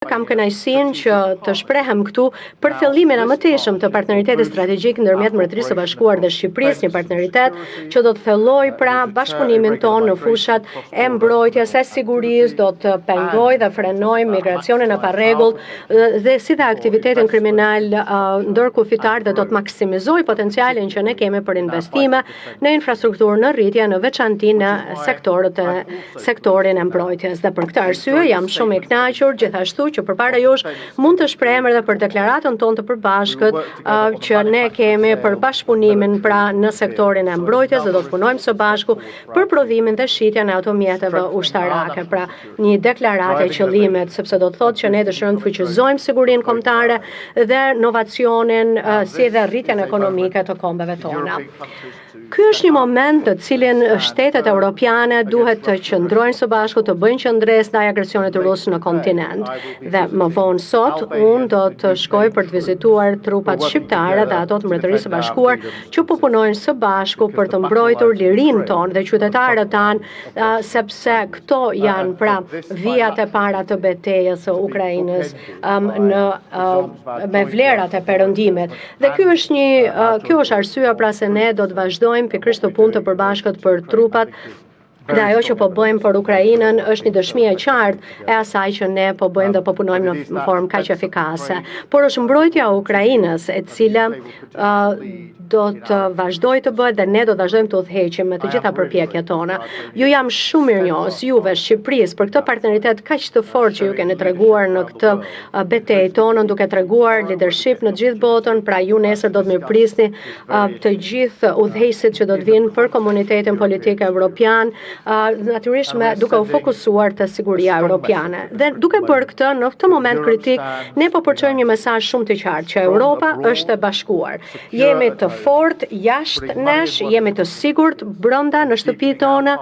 Kam kënaqësinë që të shprehem këtu për fillimin e mëtejshëm të partneritetit strategjik ndërmjet Mbretërisë së Bashkuar dhe Shqipërisë, një partneritet që do të thellojë pra bashkëpunimin tonë në fushat e mbrojtjes së sigurisë, do të pengojë dhe frenojë migracionin e parregullt dhe si dhe aktivitetin kriminal ndërkufitar dhe do të maksimizojë potencialin që ne kemi për investime në infrastrukturë në rritje, në veçanti në sektorin e mbrojtjes. Dhe për këtë arsye jam shumë i kënaqur gjithashtu që përpara jush mund të shprehem edhe për deklaratën tonë të përbashkët që ne kemi për bashkëpunimin pra në sektorin e mbrojtjes dhe do të punojmë së bashku për prodhimin dhe shitjen e automjeteve ushtarake. Pra një deklaratë e qëllimit, sepse do të thotë që ne dëshirojmë të fuqizojmë sigurinë kombëtare dhe inovacionin si dhe rritjen ekonomike të kombeve tona. Ky është një moment të cilin shtetet europiane duhet të qëndrojnë së bashku, të bëjnë qëndres ndaj agresionit rus në kontinent. Dhe më vonë sot, unë do të shkoj për të vizituar trupat shqiptare dhe ato të Mbretërisë së Bashkuar që po punojnë së bashku për të mbrojtur lirinë tonë dhe qytetarët tanë, sepse këto janë pra vijat e para të betejës së Ukrainës me vlerat e perëndimit. Dhe ky është arsyeja pra se ne do të vazhdojmë pikërisht të punë të përbashkët për trupat. Dhe ajo që po bëjmë për Ukrainën është një dëshmi e qartë e asaj që ne po bëjmë dhe po punojmë në formë kaq efikase. Por është mbrojtja e Ukrainës e cila do të vazhdojë të bëhet dhe ne do të vazhdojmë të udhëheqim me të gjitha përpjekjet tona. Ju jam shumë mirënjohës juve Shqipërisë për këtë partneritet kaq të fortë që ju keni treguar në këtë betejë tonën, duke treguar leadership në të gjithë botën, pra ju nesër do të mirëprisni të gjithë udhëheqësit që do të vinë për komunitetin politik evropian, natyrisht duke u fokusuar te siguria europiane. Dhe duke bërë këtë në këtë moment kritik, ne po përçojmë një mesazh shumë të qartë që Europa është e bashkuar. Jemi të fort jashtë nesh, jemi të sigurt brenda në shtëpitë tona